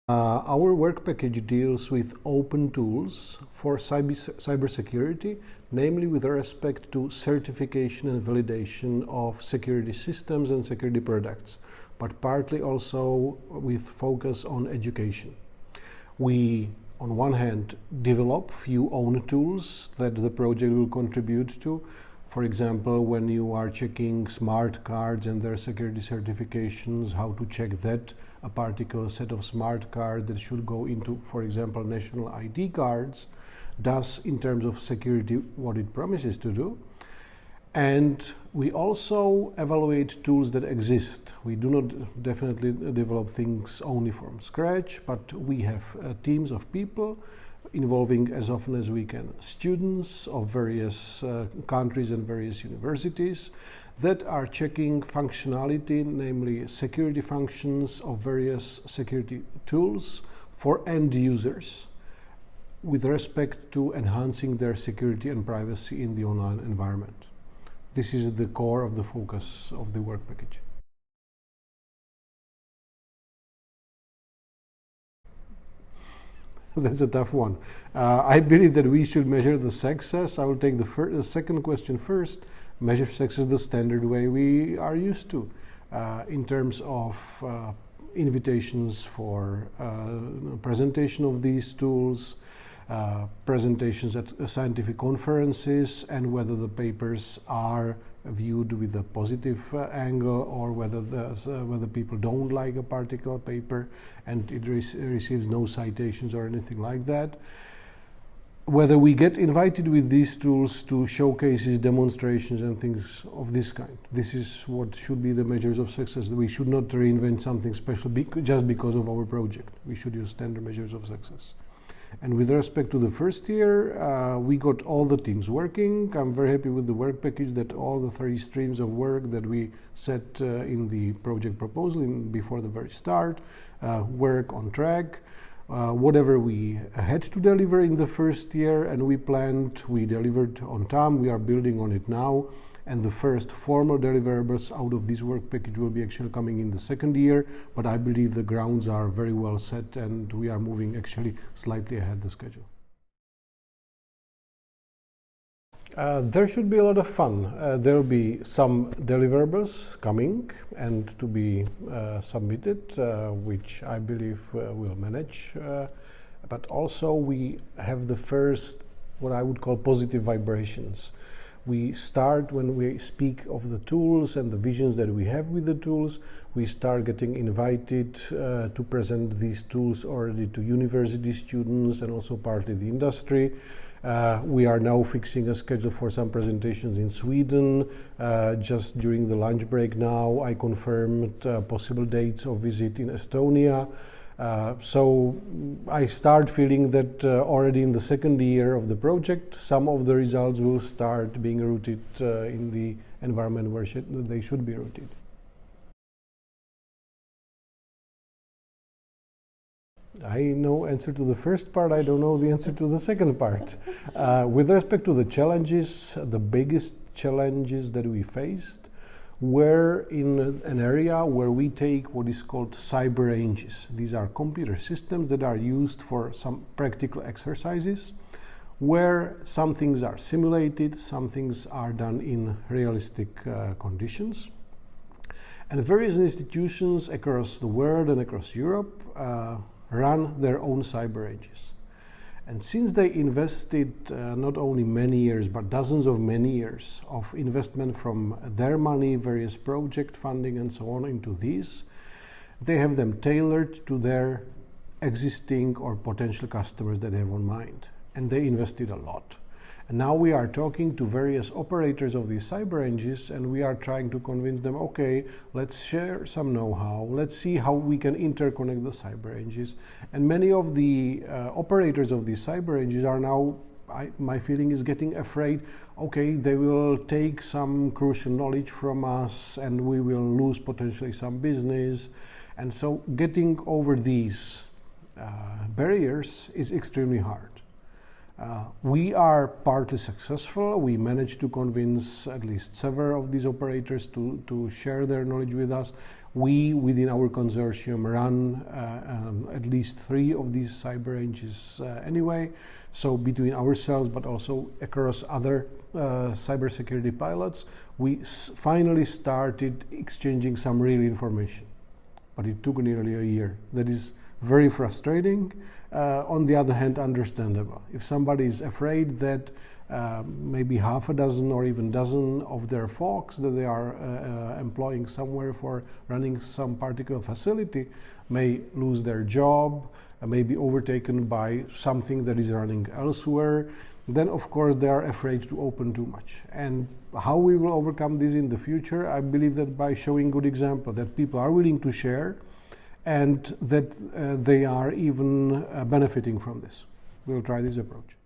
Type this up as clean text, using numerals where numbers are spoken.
Our work package deals with open tools for cybersecurity, namely with respect to certification and validation of security systems and security products, but partly also with focus on education. We, on one hand, develop few own tools that the project will contribute to. For example, when you are checking smart cards and their security certifications, how to check that a particular set of smart cards that should go into, for example, national ID cards, does in terms of security what it promises to do. And we also evaluate tools that exist. We do not definitely develop things only from scratch, but we have teams of people involving as often as we can students of various countries and various universities that are checking functionality, namely security functions of various security tools for end users with respect to enhancing their security and privacy in the online environment. This is the core of the focus of the work package. That's a tough one. I believe that we should measure the success. I will take the second question first. Measure success the standard way we are used to in terms of invitations for presentation of these tools, presentations at scientific conferences, and whether the papers are viewed with a positive angle or whether people don't like a particular paper and it receives no citations or anything like that. Whether we get invited with these tools to showcases, demonstrations and things of this kind. This is what should be the measures of success. We should not reinvent something special just because of our project. We should use standard measures of success. And with respect to the first year, we got all the teams working. I'm very happy with the work package that all the 3 streams of work that we set in the project proposal before the very start work on track. Whatever we had to deliver in the first year and we planned, we delivered on time. We are building on it now. And the first formal deliverables out of this work package will be actually coming in the second year, but I believe the grounds are very well set and we are moving actually slightly ahead of the schedule. There should be a lot of fun. There will be some deliverables coming and to be submitted, which I believe we'll manage. But also we have the first, what I would call positive vibrations. We start when we speak of the tools and the visions that we have with the tools, we start getting invited to present these tools already to university students and also partly the industry. We are now fixing a schedule for some presentations in Sweden. Just during the lunch break now, I confirmed possible dates of visit in Estonia. So I start feeling that already in the second year of the project, some of the results will start being rooted in the environment where they should be rooted. I know answer to the first part, I don't know the answer to the second part. With respect to the challenges, the biggest challenges that we faced were in an area where we take what is called cyber ranges. These are computer systems that are used for some practical exercises where some things are simulated, some things are done in realistic conditions. And various institutions across the world and across Europe run their own cyber ranges. And since they invested not only many years, but dozens of many years of investment from their money, various project funding and so on into these, they have them tailored to their existing or potential customers that they have on mind. And they invested a lot. And now we are talking to various operators of these cyber ranges and we are trying to convince them, okay, let's share some know-how, let's see how we can interconnect the cyber ranges. And many of the operators of these cyber ranges are now, my feeling is getting afraid, okay, they will take some crucial knowledge from us and we will lose potentially some business. And so getting over these barriers is extremely hard. We are partly successful. We managed to convince at least several of these operators to share their knowledge with us. We, within our consortium, run at least 3 of these cyber ranges anyway. So between ourselves, but also across other cybersecurity pilots, we finally started exchanging some real information. But it took nearly a year. That is very frustrating. On the other hand, understandable. If somebody is afraid that maybe half a dozen or even dozen of their folks that they are employing somewhere for running some particular facility may lose their job, may be overtaken by something that is running elsewhere, then of course they are afraid to open too much. And how we will overcome this in the future, I believe that by showing good example, that people are willing to share and that they are even benefiting from this. We'll try this approach.